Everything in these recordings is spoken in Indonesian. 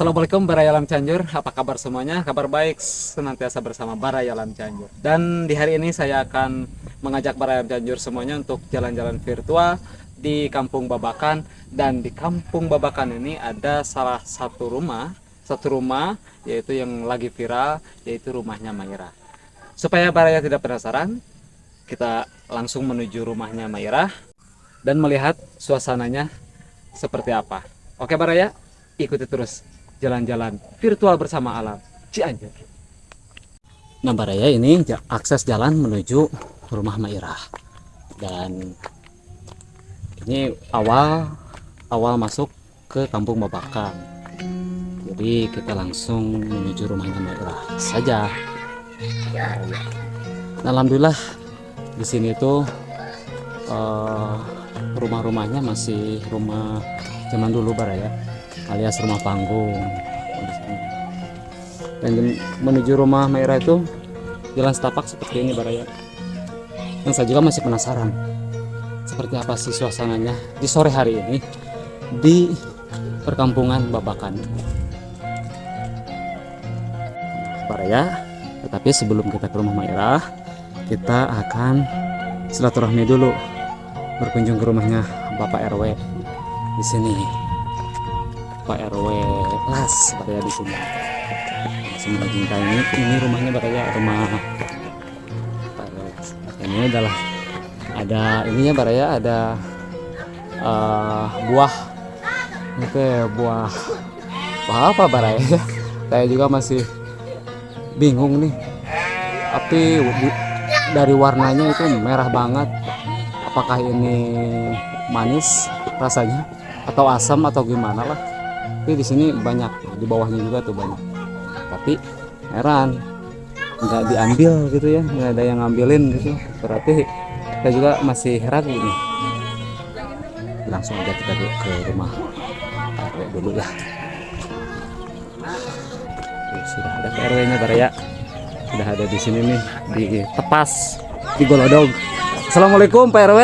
Assalamualaikum Baraya Alam Cianjur, apa kabar semuanya? Kabar baik senantiasa bersama Baraya Alam Cianjur. Dan di hari ini saya akan mengajak Baraya Alam Cianjur semuanya untuk jalan-jalan virtual di Kampung Babakan. Dan di Kampung Babakan ini ada salah satu rumah yaitu yang lagi viral, yaitu rumahnya Mairah. Supaya Baraya tidak penasaran, kita langsung menuju rumahnya Mairah dan melihat suasananya seperti apa. Oke Baraya, ikuti terus jalan-jalan virtual bersama alam Cianjur. Nah Baraya, ini akses jalan menuju rumah Mairah, dan ini awal masuk ke Kampung Babakan. Jadi kita langsung menuju rumahnya Mairah saja. Nah, alhamdulillah di sini tuh rumah-rumahnya masih rumah zaman dulu Baraya, alias rumah panggung. Dan menuju rumah Mairah itu jalan setapak seperti ini Baraya. Dan saya juga masih penasaran seperti apa sih suasananya di sore hari ini di perkampungan Babakan Baraya. Tetapi sebelum kita ke rumah Mairah, kita akan silaturahmi dulu, berkunjung ke rumahnya Bapak RW di sini. Pak RW Las Baraya di sini. Semoga cinta ini rumahnya Baraya, rumah Pak RW Las. Ini adalah ada ininya Baraya, ada buah itu ya, buah apa Baraya? Saya juga masih bingung nih. Tapi dari warnanya itu merah banget. Apakah ini manis rasanya atau asam atau gimana lah? Tapi di sini banyak, di bawahnya juga tuh banyak. Tapi heran nggak diambil gitu ya, nggak ada yang ngambilin gitu. Berarti kita juga masih ragu nih. Langsung aja kita ke rumah RW dulu ya. Sudah ada RW-nya Baraya. Sudah ada di sini nih, di Tepas, di Golodog. Assalamualaikum Pak RW.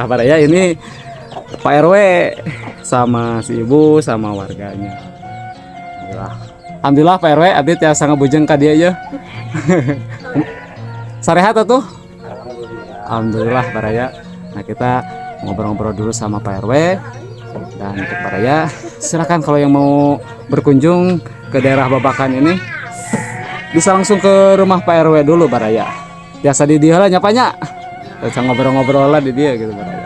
Baraya, ini Pak RW sama si ibu sama warganya. Alhamdulillah Pak RW, abdi ya sangat bujeng ka dia aja. Sarehat atuh? Alhamdulillah Baraya. Nah, kita ngobrol-ngobrol dulu sama Pak RW. Dan untuk Baraya, silakan kalau yang mau berkunjung ke daerah Babakan ini bisa langsung ke rumah Pak RW dulu Baraya. Biasa di dia lah nyapanya. Bisa ngobrol-ngobrol lah di dia gitu Baraya.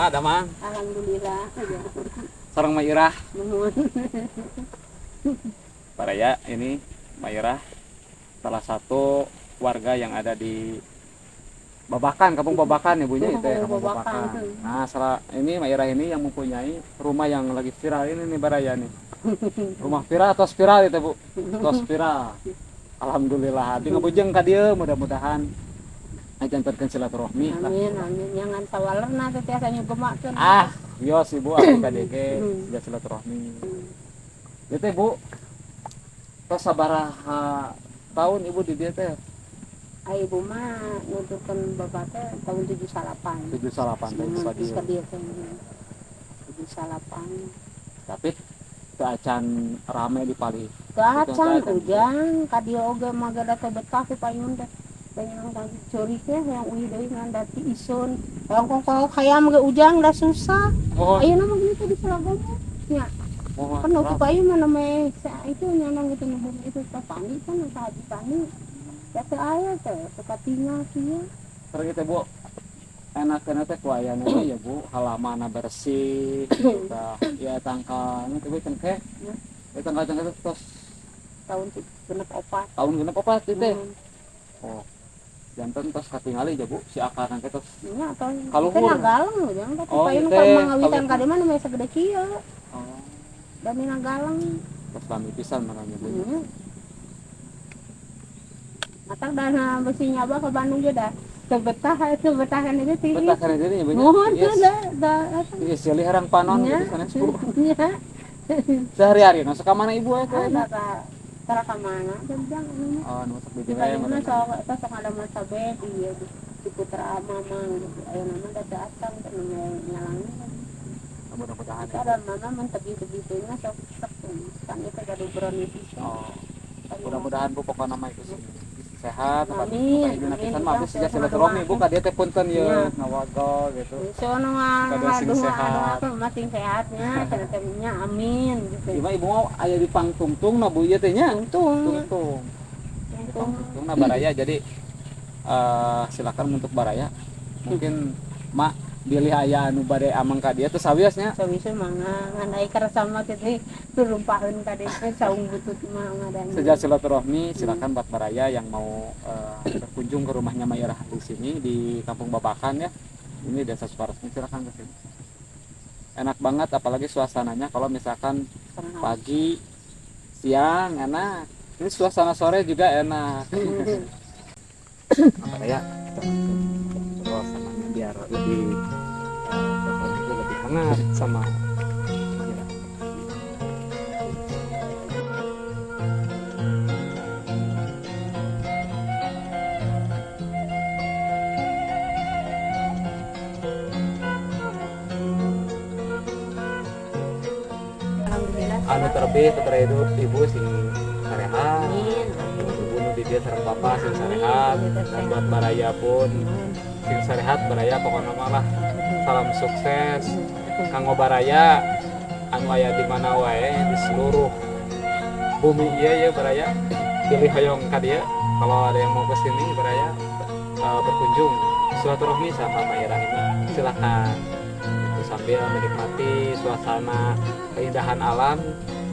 Ma ada mang Alhamdulillah. sareng Ma Irah Nuhun. Baraya ini Ma Irah salah satu warga yang ada di Babakan, Kampung Babakan ibunya itu ya, Kampung Babakan. Babakan. Nah, salah ini Ma Irah ini yang mempunyai rumah yang lagi viral ini nih Baraya nih. Rumah viral atau spiral itu Bu? Atau spiral. Alhamdulillah. Abi ngabujeng ka dieu mudah-mudahan ngajantarkeun silaturahmi. Amin amin. Jangan sawalerna teh tiasa nyugemakeun. Yos Ibu abi ka dieu ge siga silaturahmi. Ieu teh Bu. Tos sabaraha tahun Ibu di dieu teh? Ai ibu mah nuturkeun bapak teh tahun 78. 78 teh ka dieu. Ka dieu teh. 78. Tapi teu acan rame di Pali. Teu acan ujang ka dieu oge mah gada teh betah ku payun teh. Pengen kan curi teh yang uih deui ngan dati isun. Kalau hayam ge ujang dah susah. Ayeuna mah gitu di Salagonya. Nya. Kan aku payun mah namanya itu nyanang gitu nuhun itu teh Pandi kan Haji Pandi. Ya teu aya teh suka tinggal kieu. Terus kita Bu enak-enak teh ku aya ya Bu halamanna bersih kita ya tangkalnya teh cengkeh. Ya tangkal-tangkal terus Tahun genep 4. tahun genep apa teh? Oh. Janten tos katingali aja Bu si akaran teh tos. Nya tos Kaluhur. Nagalang ujang teh Oh, payun teh, ka mangawitan kaluhur. ka dieu mah nu segede kieu. Oh. Dan di Nagalang. Terus lami pisan mananya Bu. Atang dana besinya apa ke Bandung juga dah sebetahan itu tinggi. Betah kana deui nya Bu. Mohon tuh dah. Iya, silih harang panon Nya. gitu sanes Bu. Iya. Sehari-hari nu ka mana Ibu teh? Ada ka mana jang ini. Oh, nu masuk di Di jalan mana sok ada masa bed di Putra Mamang gitu. Ayo nama da datang teh nyalangnya. Mudah-mudahan. Ada mana mentegi-tegitunya sok kan itu gado berani pisan. Oh. Mudah-mudahan Bu pokokna mah itu sehat, Amin. pisan mah bisa silaturahmi Bu ka dieu teh punten ye ngawago gitu. Sono sehat masing sehatnya cenah teh nya amin gitu. Ibu mau aya di pangtungtung na Bu ieu teh nya. Tungtung. Pangtungtung na Baraya jadi silakan untuk Baraya. Mungkin Mak pilih aya anu bade amang ka dieu teh sawiasnya. Sawise mah ngan ai karasama teh turumpaheun ka dieu teh saung butut mah ngadana. Sejak silaturahmi silakan buat Baraya yang mau berkunjung ke rumahnya Ma Irah di sini di Kampung Babakan ya. Ini Desa Sukaresmi, silakan ke sini. Enak banget apalagi suasananya kalau misalkan pagi, siang enak. Ini suasana sore juga enak. Apa ya? Suasananya biar lebih lebih hangat sama Ma Irah. Alhamdulillah. Anu terlebih hidup ibu sing sarehat. Amin. Ibu nu di dia sareng papa sing sarehat dan buat Baraya pun sing sarehat Baraya pokokna mah lah salam sukses kanggo Baraya anu aya di mana wae di seluruh bumi ieu ya Baraya pilih hoyong ka dieu kalau ada yang mau ke sini Baraya berkunjung silaturahmi sama Ma Irah ini silakan itu sambil menikmati suasana keindahan alam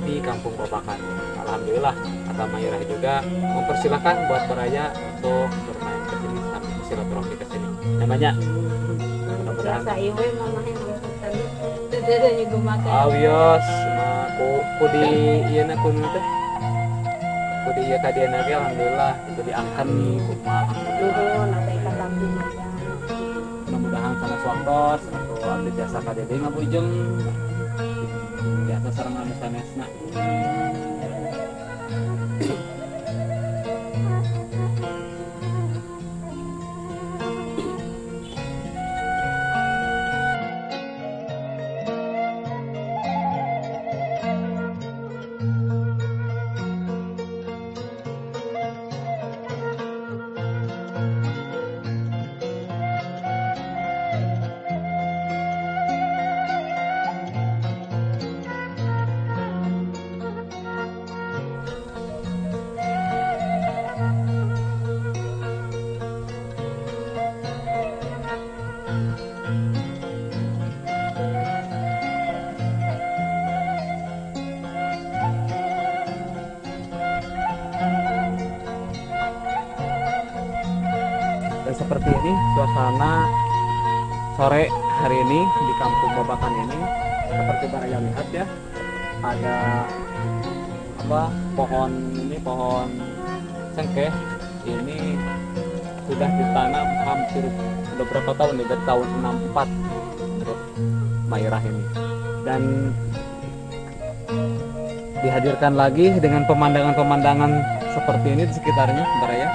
di Kampung Babakan. Alhamdulillah kata Ma Irah juga mempersilahkan buat Baraya untuk bermain ke sini sambil silaturahmi ke sini. Namanya mudah-mudahan Biasa ieu we mah mah tadi teu nyugemakeun. awios ku di ieu na kun teh. Ku di ieu ka dieu ge alhamdulillah itu diangkat nih kumaha alhamdulillah. Nuhun atuh ikan lambung aja. Mudah-mudahan sanes waktos atau abdi jasa ka dieu ngabujeng. Biasa sareng anu sanesna. seperti ini suasana sore hari ini di Kampung Babakan ini. Seperti baraya lihat ya, ada pohon cengkeh ini sudah ditanam hampir udah berapa tahun nih, dari tahun 64 menurut Mairah ini, dan dihadirkan lagi dengan pemandangan-pemandangan seperti ini di sekitarnya baraya.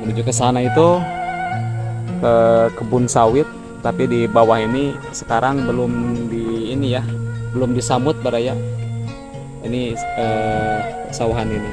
Menuju ke sana itu ke kebun sawit, tapi di bawah ini sekarang belum belum disamut baraya. Ini sawahan ini.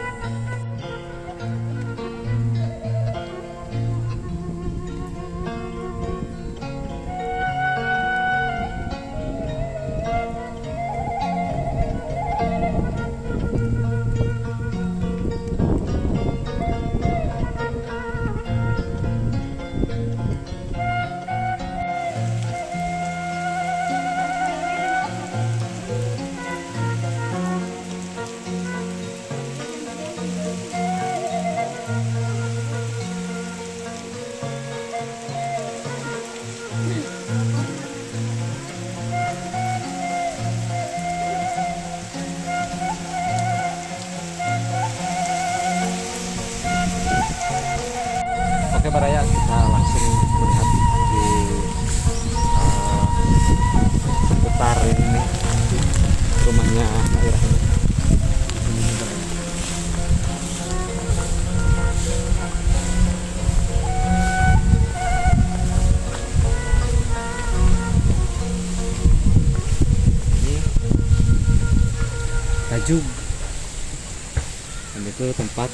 Oke baraya, kita langsung melihat di seputar ini rumahnya Mairah ini. Ini Kajub, dan itu tempat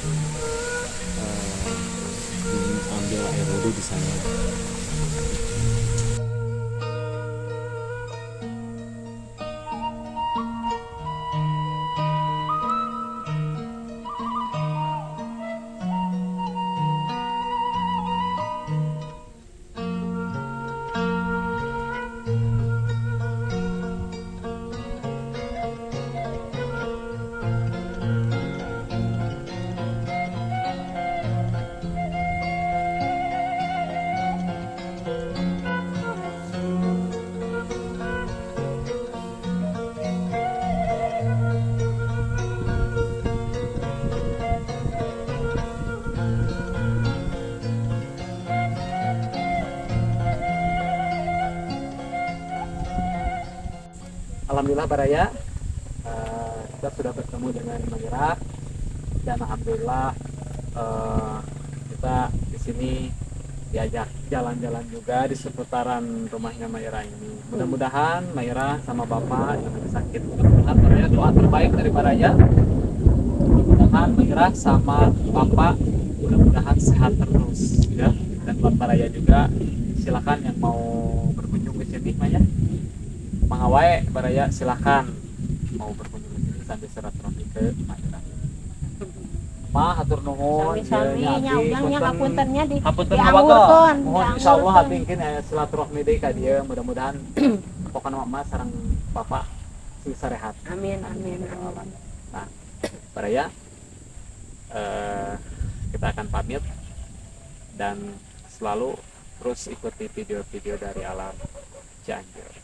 ambil air wudhu di sana. Alhamdulillah baraya, kita sudah bertemu dengan Mairah, dan alhamdulillah kita di sini diajak jalan-jalan juga di seputaran rumahnya Mairah ini. Mudah-mudahan Mairah sama bapak yang lagi sakit, mudah-mudahan baraya doa terbaik dari baraya. Mudah-mudahan Mairah sama bapak mudah-mudahan sehat terus ya. Dan buat baraya juga silakan yang mau berkunjung ke sini Maya. Mangawai baraya silakan mau berkunjung ke sini sambil silaturahmi ke Mairah. Ma hatur nuhun. Sami-sami nya ujangnya hapuntennya Hapunten diangurkeun. mohon insyaallah habingkeun aya silaturahmi deui ka dieu, mudah-mudahan pokokna mama sareng bapak sing sarehat. Amin amin. Nah, baraya kita akan pamit dan selalu terus ikuti video-video dari Alam Cianjur.